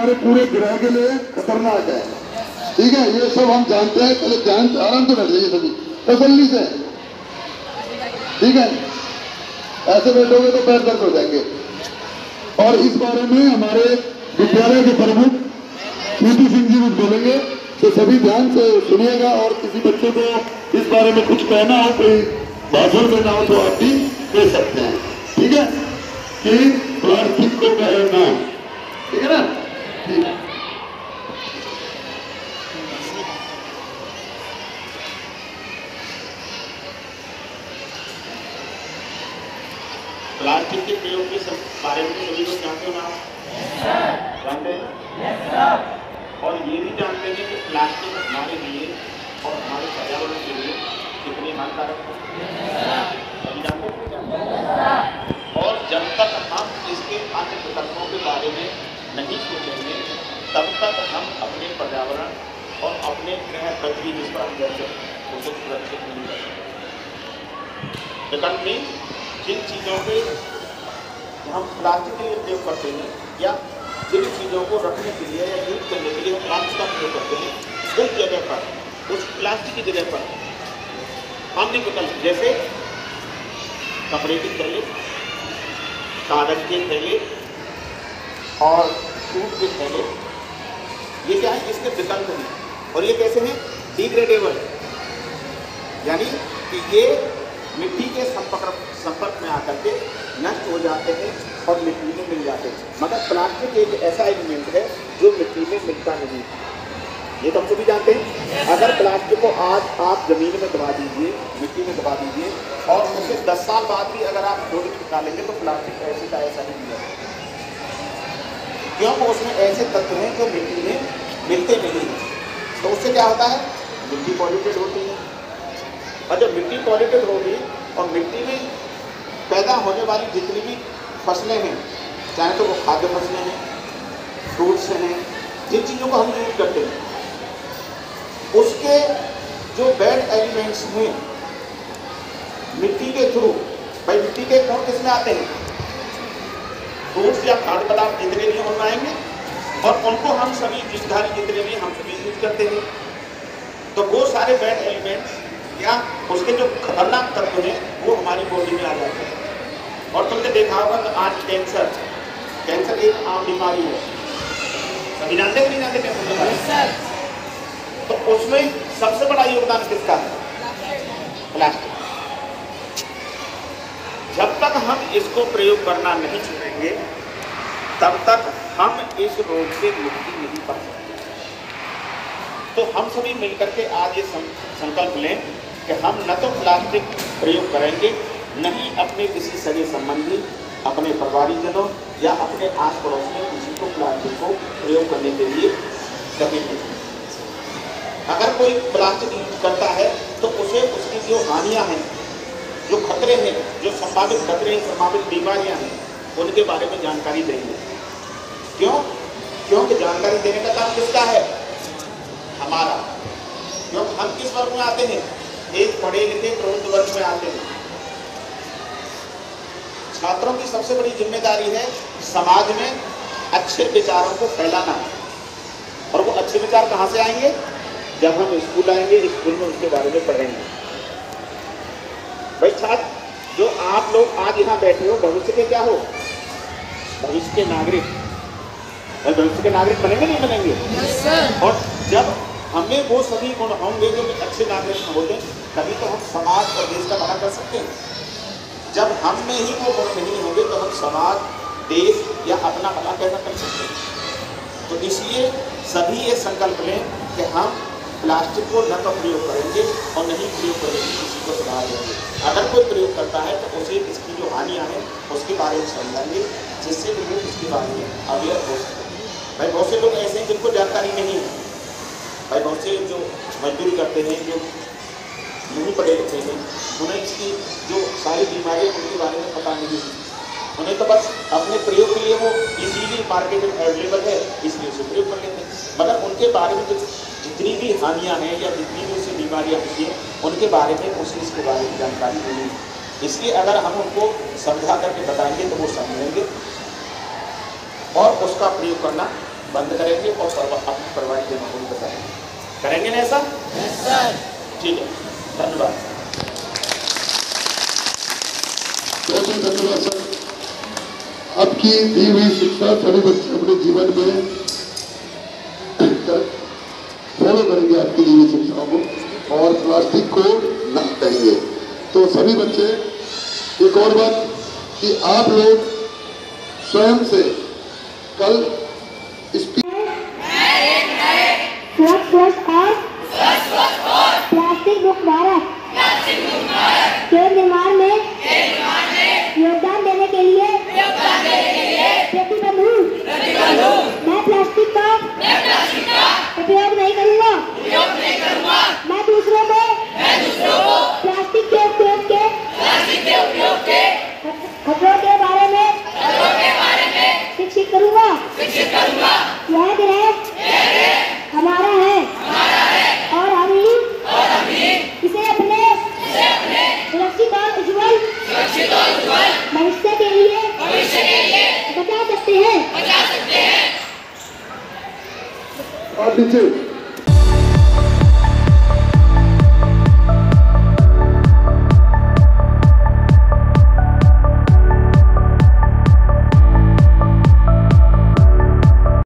हमारे पूरे ग्रह के लिए खतरनाक है। ठीक है, ये सब हम जानते हैं। पहले ध्यान आराम से बैठ जाइए सभी तसल्ली से। ठीक है, ऐसे बैठोगे तो पैर दर्द हो जाएंगे। और इस बारे में हमारे विद्यालय के प्रमुख पीटी सिंह जी कुछ बोलेंगे, तो सभी ध्यान से सुनिएगा। और किसी बच्चे को इस बारे में कुछ कहना हो, कोई भाषण देना हो, तो आप भी दे सकते हैं। ठीक है, कि प्लास्टिक को कहना, ठीक है ना? ठीक है। प्लास्टिक के प्रयोग के बारे में सभी लोग जानते हो ना? जानते हैं? और ये भी जानते हैं कि प्लास्टिक हमारे लिए और हमारे पर्यावरण के लिए कितनी हानिकारक है। सभी जानते हैं? और जब तक हम इसके अन्य विकल्पों के बारे में नहीं सोचेंगे, तब तक हम अपने पर्यावरण और अपने ग्रह पृथ्वी जिस पर हम रहते हैं उसे सुरक्षित नहीं कर सकते। विकल्प में जिन चीज़ों पे हम प्लास्टिक के लिए प्रयोग करते हैं या जिन चीज़ों को रखने के लिए या यूज करने के लिए हम प्लास्टिक का प्रयोग करते हैं, उस जगह पर, उस प्लास्टिक की जगह पर अन्य विकल्प जैसे कपड़े के थैले, कागज के थैले और सूट के थैले, ये क्या है? इसके विकल्प हैं। और ये कैसे हैं? डिग्रेडेबल, यानी कि ये मिट्टी के संपर्क में आकर के नष्ट हो जाते हैं और मिट्टी में मिल जाते हैं। मगर प्लास्टिक एक ऐसा एलिमेंट है जो मिट्टी में मिलता नहीं। ये तो हम सभी जानते हैं। अगर प्लास्टिक को आज आप जमीन में दबा दीजिए, मिट्टी में दबा दीजिए, और उसे 10 साल बाद भी अगर आप खोद निकालेंगे तो प्लास्टिक ऐसे का ऐसा ही मिलेगा, क्योंकि उसमें ऐसे तत्व हैं जो मिट्टी में मिलते नहीं हैं। तो उससे क्या होता है? मिट्टी पॉल्यूटेड होती है। और जब मिट्टी पॉल्यूटेड होगी और मिट्टी में पैदा होने वाली जितनी भी फसलें हैं, चाहे तो वो खाद्य फसलें हैं, फ्रूट्स हैं, जिन चीज़ों को हम यूज करते हैं, उसके जो बैड एलिमेंट्स हैं मिट्टी के थ्रू, भाई मिट्टी के कौन किस में आते हैं? फ्रूट्स या खाद्य पदार्थ जितने भी उनमें आएंगे और उनको हम सभी जीवधारी जितने भी हम सभी यूज करते हैं। तो वो सारे बैड एलिमेंट्स या उसके जो खतरनाक तत्व हैं वो हमारी बॉडी में आ जाते हैं। और तुमने देखा होगा कि आज कैंसर एक आम बीमारी है। सभी जानते हैं कि नहीं जानते कैंसर बीमारी? तो उसमें सबसे बड़ा योगदान किसका है? प्लास्टिक। जब तक हम इसको प्रयोग करना नहीं छोड़ेंगे, तब तक हम इस रोग से मुक्ति नहीं पा सकते। तो हम सभी मिलकर के आज ये संकल्प लें कि हम न तो प्लास्टिक प्रयोग करेंगे, न ही अपने किसी सगे संबंधी, अपने परिवारीजनों या अपने आस पड़ोस में किसी को प्लास्टिक को प्रयोग करने के लिए कहेंगे। अगर कोई प्लास्टिक यूज करता है तो उसे उसकी जो हानियां हैं, जो खतरे हैं, जो संभावित खतरे हैं, संभावित बीमारियां हैं, उनके बारे में जानकारी देंगे। क्यों? क्योंकि जानकारी देने का काम किसका है? हमारा। क्योंकि हम किस वर्ग में आते हैं? एक पढ़े लिखे प्रबुद्ध वर्ग में आते हैं। छात्रों की सबसे बड़ी जिम्मेदारी है समाज में अच्छे विचारों को फैलाना। और वो अच्छे विचार कहाँ से आएंगे? जब हम स्कूल आएंगे, स्कूल में उसके बारे में पढ़ेंगे। भाई छात्र, जो आप लोग आज यहाँ बैठे हो, भविष्य के क्या हो? भविष्य के नागरिक। भाई भविष्य के नागरिक बनेंगे नहीं बनेंगे? yes, और जब हमें वो सभी गुण होंगे जो अच्छे नागरिक होते हैं, तभी तो हम समाज और देश का भला कर सकते हैं। जब हम में ही वो गुण नहीं होंगे तो हम समाज, देश या अपना भला कैसा कर सकते हैं? तो इसलिए सभी ये संकल्प लें कि हम प्लास्टिक को न तो प्रयोग करेंगे और नहीं प्रयोग करेंगे, किसी को सुधार देंगे। अगर कोई प्रयोग करता है तो उसे इसकी जो हानियाँ हैं उसके बारे में समझाएंगे, जिससे कि वो इसके बारे में अवेयर हो सके। भाई बहुत से लोग ऐसे हैं जिनको जानकारी नहीं है। भाई बहुत से जो मजदूरी करते हैं, जो नहीं पढ़े लिखे हैं, उन्हें इसकी जो सारी बीमारियाँ उनके बारे में पता नहीं है। उन्हें तो बस अपने प्रयोग के लिए वो इजीली मार्केट में अवेलेबल है इसलिए उसे प्रयोग कर लेते हैं, मगर उनके बारे में जितनी भी हानियाँ हैं या जितनी भी उससे बीमारियाँ होती हैं उनके बारे में उसे इसके बारे में जानकारी नहीं है। इसलिए अगर हम उनको समझा करके बताएंगे तो वो समझेंगे और उसका प्रयोग करना बंद करेंगे और अपने परिवार के माहौल बताएंगे। करेंगे ना ऐसा? ठीक है, धन्यवाद। बहुत बहुत धन्यवाद सर। आपकी दी हुई शिक्षा सभी बच्चे अपने जीवन में फॉलो करेंगे, आपकी दी हुई शिक्षाओं को, और प्लास्टिक को न कहेंगे। तो सभी बच्चे, एक और बात कि आप लोग स्वयं से कल स्वच्छ और प्लास्टिक मुक्त भारत के निर्माण में योगदान देने के लिए प्रतिबद्ध हूँ। मैं प्लास्टिक का उपयोग नहीं करूँगा। मैं दूसरों को प्लास्टिक के उपयोग के खतरों के बारे में शिक्षित करूँगा। यह ग्रह हमारा है और हम ही इसे अपने सुरक्षित और उज्ज्वल भविष्य के लिए बचा सकते हैं। और नीचे